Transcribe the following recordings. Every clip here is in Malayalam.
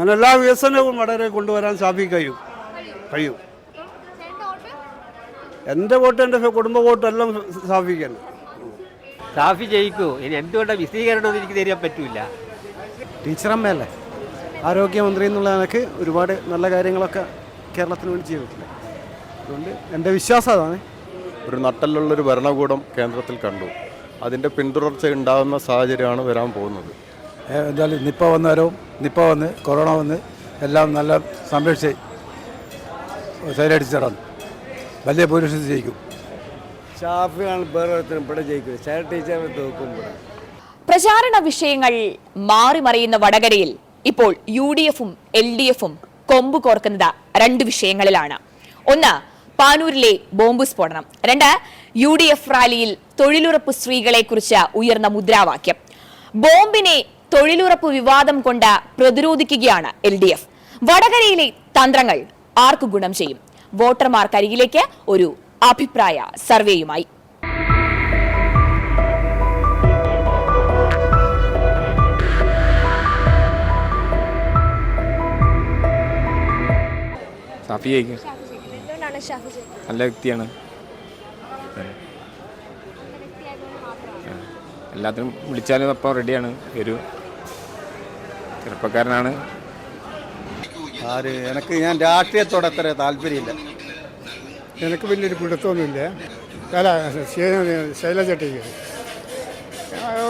അങ്ങനെ എല്ലാ വികസനവും വളരെ കൊണ്ടുവരാൻ കഴിയും. എൻ്റെ വോട്ട് എൻ്റെ കുടുംബ വോട്ട് എല്ലാം ഷാഫിക്കാണ്. ഷാഫി ജയിക്കൂ. ഇനി എന്തുകൊണ്ടാണ് വിശദീകരണം എനിക്ക് തരാൻ പറ്റൂല. ടീച്ചറമ്മയല്ലേ, ആരോഗ്യമന്ത്രി എന്നുള്ള എനിക്ക് ഒരുപാട് നല്ല കാര്യങ്ങളൊക്കെ കേരളത്തിന് വേണ്ടി ചെയ്തിട്ടില്ല. അതുകൊണ്ട് എൻ്റെ വിശ്വാസം അതാണ്. ഒരു നട്ടലുള്ളൊരു ഭരണകൂടം കേന്ദ്രത്തിൽ കണ്ടു. അതിൻ്റെ പിന്തുടർച്ച ഉണ്ടാകുന്ന സാഹചര്യമാണ് വരാൻ പോകുന്നത്. എന്തായാലും നിപ്പ വന്ന് കൊറോണ വന്ന് എല്ലാം നല്ല സംരക്ഷിച്ച് സൈലടിച്ചിടന്നു വലിയ ഭൂരിപക്ഷത്തിൽ ജയിക്കും. ഷാഫിയാണ് വേറൊരുത്തരും ഇവിടെ ജയിക്കും. ശൈല ടീച്ചർ തോക്കും. പ്രചാരണ വിഷയങ്ങൾ മാറിമറിയുന്ന വടകരയിൽ ഇപ്പോൾ UDF-ഉം LDF-ഉം കൊമ്പ് കോർക്കുന്നത് രണ്ട് വിഷയങ്ങളിലാണ്. ഒന്ന്, പാനൂരിലെ ബോംബ് സ്ഫോടനം. രണ്ട്, UDF റാലിയിൽ തൊഴിലുറപ്പ് സ്ത്രീകളെ കുറിച്ച് ഉയർന്ന മുദ്രാവാക്യം. ബോംബിനെ തൊഴിലുറപ്പ് വിവാദം കൊണ്ട് പ്രതിരോധിക്കുകയാണ് LDF. വടകരയിലെ തന്ത്രങ്ങൾ ആർക്കു ഗുണം ചെയ്യും? വോട്ടർമാർക്കരികിലേക്ക് ഒരു അഭിപ്രായ സർവേയുമായി. നല്ല വ്യക്തിയാണ്, എല്ലാത്തിനും വിളിച്ചാലും അപ്പം റെഡിയാണ്. ഒരു ചെറുപ്പക്കാരനാണ്. ഞാൻ രാഷ്ട്രീയത്തോടെ അത്ര താല്പര്യമില്ല. എനിക്ക് വലിയൊരു പിടുത്തമൊന്നുമില്ല. ശൈലജ ടീച്ചർ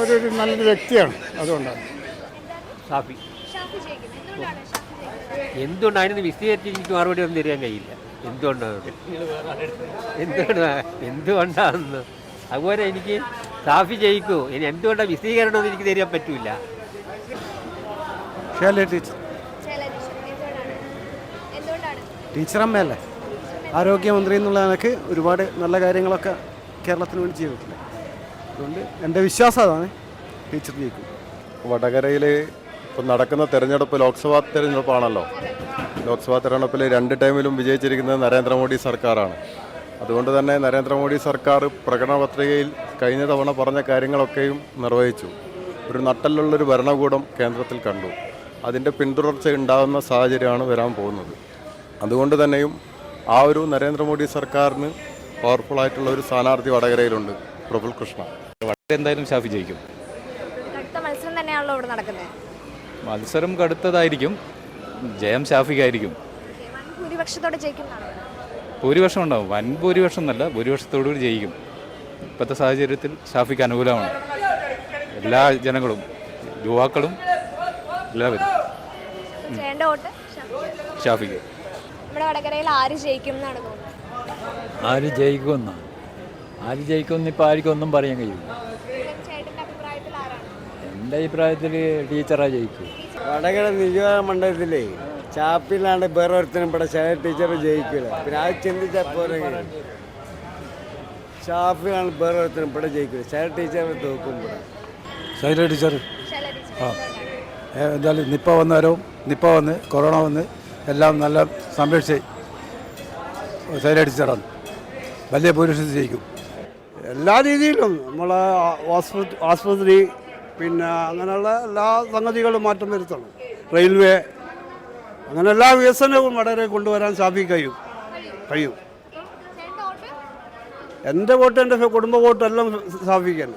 ഒരു നല്ലൊരു വ്യക്തിയാണ്, അതുകൊണ്ടാണ്. ഷാഫി എന്തുകൊണ്ടാണ് അതിന് വിശദീകരിച്ച് എനിക്ക് മറുപടി ഒന്നും തരാൻ കഴിയില്ല. എന്തുകൊണ്ടാണെന്ന് അതുപോലെ എനിക്ക് ഷാഫി ജയിക്കൂ. ഇനി എന്തുകൊണ്ടാണ് വിശദീകരണം എനിക്ക് തരാൻ പറ്റൂല. ടീച്ചറമ്മയല്ലേ, ആരോഗ്യമന്ത്രി എന്നുള്ള എനിക്ക് ഒരുപാട് നല്ല കാര്യങ്ങളൊക്കെ കേരളത്തിന് വേണ്ടി ചെയ്തിട്ടില്ല. അതുകൊണ്ട് എൻ്റെ വിശ്വാസം അതാണ്. ടീച്ചർ ജയിക്കും. വടകരയിൽ ഇപ്പോൾ നടക്കുന്ന തെരഞ്ഞെടുപ്പ് ലോക്സഭാ തെരഞ്ഞെടുപ്പാണല്ലോ. ലോക്സഭാ തെരഞ്ഞെടുപ്പിൽ 2 ടൈമിലും വിജയിച്ചിരിക്കുന്നത് നരേന്ദ്രമോദി സർക്കാരാണ്. അതുകൊണ്ട് തന്നെ നരേന്ദ്രമോദി സർക്കാർ പ്രകടന പത്രികയിൽ കഴിഞ്ഞ തവണ പറഞ്ഞ കാര്യങ്ങളൊക്കെയും നിർവഹിച്ചു. ഒരു നട്ടലുള്ളൊരു ഭരണകൂടം കേന്ദ്രത്തിൽ കണ്ടു. അതിൻ്റെ പിന്തുടർച്ച ഉണ്ടാകുന്ന സാഹചര്യമാണ് വരാൻ പോകുന്നത്. അതുകൊണ്ട് തന്നെയും ആ ഒരു നരേന്ദ്രമോദി സർക്കാരിന് പവർഫുള്ളായിട്ടുള്ള ഒരു സ്ഥാനാർത്ഥി വടകരയിലുണ്ട്, പ്രഫുൽ കൃഷ്ണ. എന്തായാലും ഷാഫി ജയിക്കും. മത്സരം തന്നെയാണല്ലോ ഇവിടെ നടക്കുന്നത്. മത്സരം കടുത്തതായിരിക്കും. ജയം ഷാഫിക്കായിരിക്കും. ഭൂരിപക്ഷത്തോടെ ജയിക്കുന്നതാണ്. ഭൂരിപക്ഷം ഉണ്ടാവും. വൻ ഭൂരിപക്ഷം എന്നല്ല, ഭൂരിപക്ഷത്തോടുകൂടി ജയിക്കും. ഇപ്പോഴത്തെ സാഹചര്യത്തിൽ ഷാഫിക്ക് അനുകൂലമാണ്. എല്ലാ ജനങ്ങളും, യുവാക്കളും എല്ലാവരും ഷാഫിക്ക്. നമ്മുടെ വടകരയിൽ ആര് ജയിക്കും എന്നാണ് തോന്നുന്നത്? ആര് ജയിക്കുമെന്ന് ഇപ്പോൾ ആർക്കും ഒന്നും പറയാൻ കഴിയില്ല. എൻ്റെ അഭിപ്രായത്തിൽ ടീച്ചറാ ജയിക്കും. വടകര നിയോജക മണ്ഡലത്തിലേ ചാപ്പിലാണ്ട് വേറെ ഒരുത്തനും ഇവിടെ ശൈല ടീച്ചർ ജയിക്കില്ല. പിന്നെ അത് ചിന്തിച്ചാൽ പോരെ. ഷാഫിലാണ് വേറെ ഒരുത്തനും ഇവിടെ ജയിക്കില്ല. ശൈല ടീച്ചർ തോക്കും. ശൈല ടീച്ചർ എന്തായാലും നിപ്പ വന്ന് കൊറോണ വന്ന് എല്ലാം നല്ല സംരക്ഷിച്ച് സൈലടിച്ചിടന്നു വലിയ ഭൂരിപക്ഷത്തിൽ ജയിക്കും. എല്ലാ രീതിയിലും നമ്മളെ ആസ്പത്രി പിന്നെ അങ്ങനെയുള്ള എല്ലാ സംഗതികളും മാറ്റം വരുത്തണം. റെയിൽവേ, അങ്ങനെ എല്ലാ വികസനവും വളരെ കൊണ്ടുവരാൻ കഴിയും. എൻ്റെ വോട്ട് എൻ്റെ കുടുംബ വോട്ട് എല്ലാം ഷാഫിക്കാണ്.